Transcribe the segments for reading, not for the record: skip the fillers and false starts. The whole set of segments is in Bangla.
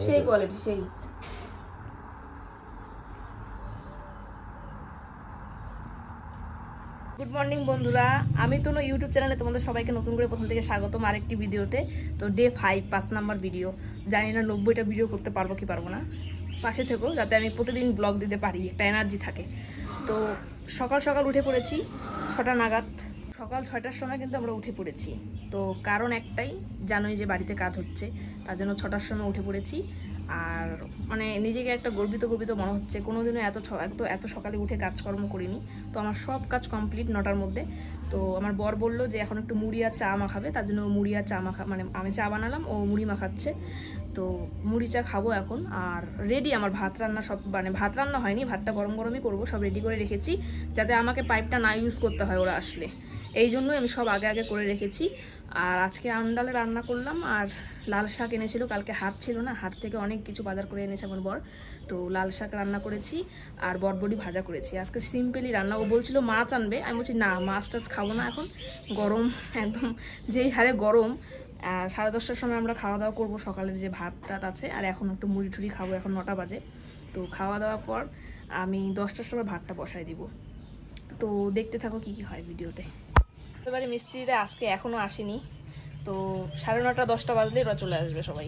সেই কোয়ালিটি সেই। গুড মর্নিং বন্ধুরা, আমি তো ইউটিউব চ্যানেলে তোমাদের সবাইকে নতুন করে প্রথম থেকে স্বাগতম আরেকটি ভিডিওতে। তো ডে 5 নাম্বার ভিডিও, জানি না 90টা ভিডিও করতে পারবো কি পারবো না, পাশে থেকো যাতে আমি প্রতিদিন ব্লগ দিতে পারি, একটা এনার্জি থাকে। তো সকাল সকাল উঠে পড়েছি 6টা নাগাদ, সকাল 6টার সময় কিন্তু আমরা উঠে পড়েছি। তো কারণ একটাই, জানোই যে বাড়িতে কাজ হচ্ছে, তার জন্য 6টার সময় উঠে পড়েছি। আর মানে নিজেকে একটা গর্বিত গর্বিত মনে হচ্ছে, কোনোদিনও এত সকালে উঠে কাজকর্ম করিনি। তো আমার সব কাজ কমপ্লিট 9টার মধ্যে। তো আমার বর বললো যে এখন একটু মুড়ি আর চা মাখাবে, তার জন্য মুড়ি আর চা মানে আমি চা বানালাম, ও মুড়ি মাখাচ্ছে। তো মুড়ি চা খাবো এখন। আর রেডি আমার ভাত রান্না সব, মানে ভাত রান্না হয়নি, ভাতটা গরম গরমই করবো, সব রেডি করে রেখেছি যাতে আমাকে পাইপটা না ইউজ করতে হয় ওরা আসলে, এই জন্যই আমি সব আগে আগে করে রেখেছি। আর আজকে আমডালে রান্না করলাম, আর লাল শাক এনেছিল, কালকে হাট ছিল না, হাট থেকে অনেক কিছু বাজার করে এনেছে আমার বর। তো লাল শাক রান্না করেছি আর বটবটি ভাজা করেছি, আজকে সিম্পলি রান্না। ও বলছিল মাছ আনবে, আমি বলছি না, মাছ টাছ খাবো না এখন, গরম একদম যেই হারে গরম। 10:30টার সময় আমরা খাওয়া দাওয়া করবো, সকালের যে ভাত টাত আছে, আর এখন একটু মুড়ি টুড়ি খাবো, এখন 9টা বাজে। তো খাওয়া দাওয়ার পর আমি 10টার সময় ভাতটা বসাই দিব। তো দেখতে থাকো কি কি হয় ভিডিওতে। এবারে মিস্ত্রিরা আজকে এখনো আসেনি, তো 9:30 10টা বাজলে ওরা চলে আসবে সবাই।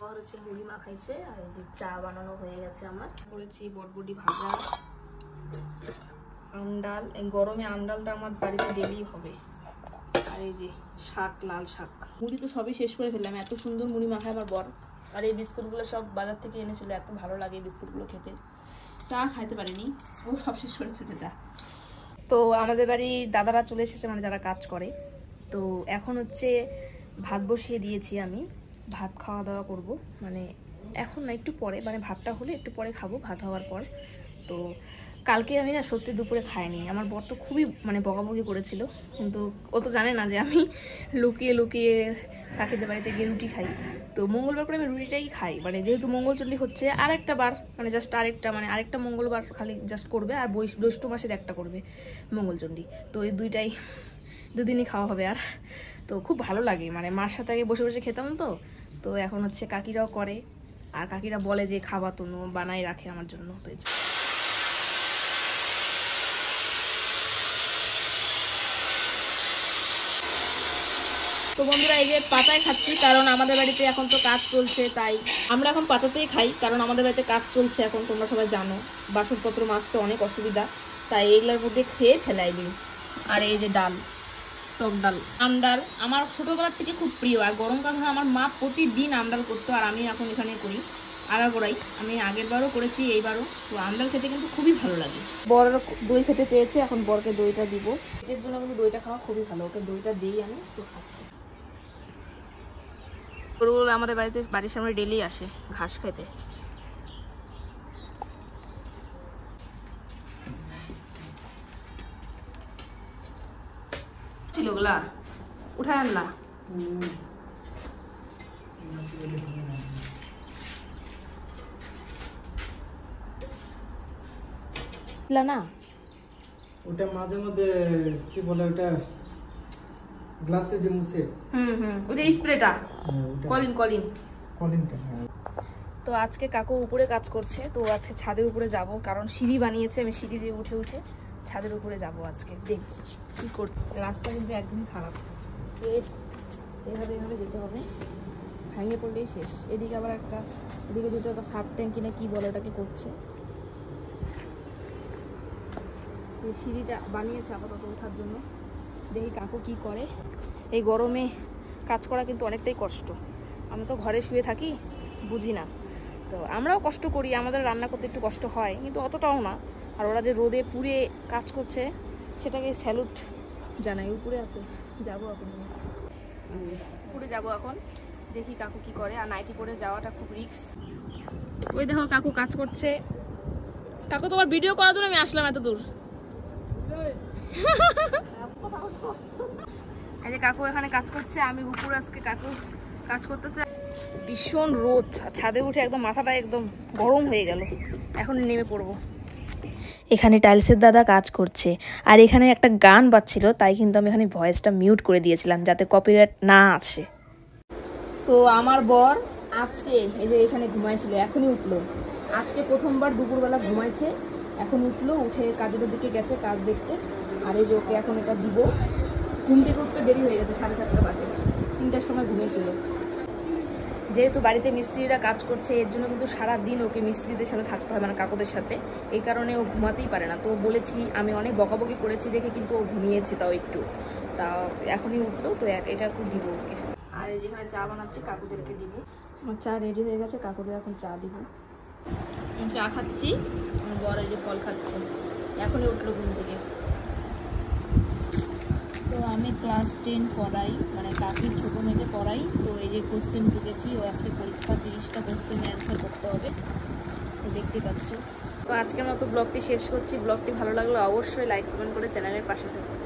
আমার হচ্ছে মুড়ি মাখাইছে, আর এই যে চা বানানো হয়ে গেছে আমার, করেছি বটবটি ভাজা, আমডাল। এই গরমে আমডালটা আমার বাড়িতে ডেলি হবে। আর এই যে শাক, লাল শাক। মুড়ি তো সবই শেষ করে ফেললাম, এত সুন্দর মুড়ি মাখায় আমার বর। আর এই বিস্কুটগুলো সব বাজার থেকে এনেছিল, এত ভালো লাগে এই বিস্কুটগুলো খেতে। চা খাইতে পারিনি, ও সব শেষ করে ফেলতে চা। তো আমাদের বাড়ির দাদারা চলে এসেছে, মানে যারা কাজ করে। তো এখন হচ্ছে ভাত বসিয়ে দিয়েছি আমি, ভাত খাওয়া দাওয়া করব, মানে এখন না, একটু পরে, মানে ভাতটা হলে একটু পরে খাবো, ভাত হওয়ার পর। তো কালকে আমি না সত্যি দুপুরে খাইনি, আমার বর তো খুবই মানে বকাবকি করেছিল, কিন্তু ও তো জানে না যে আমি লুকিয়ে লুকিয়ে কাকিদের বাড়িতে গিয়ে রুটি খাই। তো মঙ্গলবার করে আমি রুটিটাই খাই, মানে যেহেতু মঙ্গলচণ্ডী হচ্ছে, আরেকটা বার, মানে জাস্ট আরেকটা মঙ্গলবার খালি জাস্ট করবে, আর জ্যৈষ্ঠ মাসের একটা করবে মঙ্গলচণ্ডী। তো এই দুদিনই খাওয়া হবে। আর তো খুব ভালো লাগে, মানে মার সাথে আগে বসে বসে খেতাম। তো তো এখন হচ্ছে কাকিরাও করে, আর কাকিরা বলে যে খাওয়া তনু বানাই রাখে আমার জন্য। তো বন্ধুরা, এই যে পাতায় খাচ্ছি, কারণ আমাদের বাড়িতে এখন তো কাজ চলছে, তাই আমরা এখন পাতাতেই খাই, কারণ আমাদের বাড়িতে কাজ চলছে এখন, তোমরা সবাই জানো, বাসনপত্র মাজতে অনেক অসুবিধা, তাই এগুলোর মধ্যে খেয়ে ফেলাই দিই। আর এই যে ডাল, টক ডাল, আমডাল আমার ছোটবেলার থেকে খুব প্রিয়। আর গরমকাল আমার মা প্রতিদিন আমডাল করতো, আর আমি এখন এখানে করি আগাগোড়াই। আমি আগের বারও করেছি, এইবারও। তো আমডাল খেতে কিন্তু খুবই ভালো লাগে। বর দই খেতে চেয়েছে, এখন বরকে দইটা দিব। এর জন্য কিন্তু দইটা খাওয়া খুবই ভালো, ওকে দইটা দিই আমি, তো খাচ্ছি। গরুগুলো আমাদের বাড়ির সামনে ডেলি আসে ঘাস খেতে। ছিল ওগুলা উঠায় আনলা না, ওটা মাঝে মধ্যে কি বলে, ওটা গ্লাসে যে মুছে, ওই যে স্প্রেটা, কলিনটা। তো আজকে কাকু উপরে কাজ করছে, তো আজকে ছাদের উপরে যাব, কারণ সিঁড়ি বানিয়েছে, আমি সিঁড়ি দিয়ে উঠে উঠে ছাদের উপরে যাব আজকে, দেখবো কি করছে। রাস্তা কিন্তু একদমই খারাপ, এভাবে যেতে হবে, ভেঙে পড়লেই শেষ। এদিকে আবার এদিকে যেতে একটা সাব ট্যাঙ্কি না কি বলে ওটাকে করছে। এই সিঁড়িটা বানিয়েছে আপাতত ওঠার জন্য, দেখি কাকু কি করে। এই গরমে কাজ করা কিন্তু অনেকটাই কষ্ট, আমি তো ঘরে শুয়ে থাকি, বুঝি না। তো আমরাও কষ্ট করি, আমাদের রান্না করতে একটু কষ্ট হয়, কিন্তু অতটাও না। আর ওরা যে রোদে পুড়ে কাজ করছে, সেটাকে স্যালুট জানাই। উপরে আছে, যাবো এখন, উপরে যাবো এখন, দেখি কাকু কি করে। আর নাইটি পরে যাওয়াটা খুব রিস্ক। ওই দেখো কাকু কাজ করছে। কাকু তোমার ভিডিও করার জন্য আমি আসলাম এত দূর। এই যে কাকু এখানে কাজ করছে, আমি উপরে আজকে কাকু কাজ করতেছে। ভীষণ রোদ, ছাদে উঠে একদম মাথাটা একদম গরম হয়ে গেল, এখন নেমে পড়বো। এখানে টাইলসের দাদা কাজ করছে, আর এখানে একটা গান বাজছিল, তাই কিন্তু আমি এখানে ভয়েসটা মিউট করে দিয়েছিলাম যাতে কপিরাইট না আসে। তো আমার বর আজকে এই যে এখানে ঘুমাইছিল, এখনই উঠলো। আজকে প্রথমবার দুপুরবেলা ঘুমাইছে, এখন উঠলো, উঠে কাজের দিকে গেছে, কাজ দেখতে। আর এই যে ওকে এখন এটা দিব। ঘুম থেকে উঠতে দেরি হয়ে গেছে, 4:30 বাজে, 3টার সময় ঘুমিয়েছিল। যেহেতু বাড়িতে মিস্ত্রিরা কাজ করছে, এর জন্য কিন্তু সারাদিন ওকে মিস্ত্রিদের সাথে থাকতে হয়, মানে কাকুদের সাথে। এই কারণে ও ঘুমাতেই পারে না। তো বলেছি, আমি অনেক বকাবকি করেছি দেখে কিন্তু ও ঘুমিয়েছে তাও একটু। তা এখনই উঠলো, তো এটা একটু দিব ওকে। আর এই যেখানে চা বানাচ্ছি, কাকুদেরকে দিব। আমার চা রেডি হয়ে গেছে, কাকুদের এখন চা দিব। আমি চা খাচ্ছি, আমার বর এই যে ফল খাচ্ছে। এখনই উঠলো ঘুম থেকে। তো আমি ক্লাস 10 পড়াই, মানে কাকির ছোটো মেয়েকে পড়াই। তো এই যে কোশ্চেন ঢুকেছি, ও আজকে পরীক্ষা 30টা কোশ্চেন অ্যান্সার করতে হবে, দেখতে পাচ্ছ। তো আজকের মতো ব্লগটি শেষ করছি। ব্লগটি ভালো লাগলে অবশ্যই লাইক কমেন্ট করে চ্যানেলের পাশে থাকুন।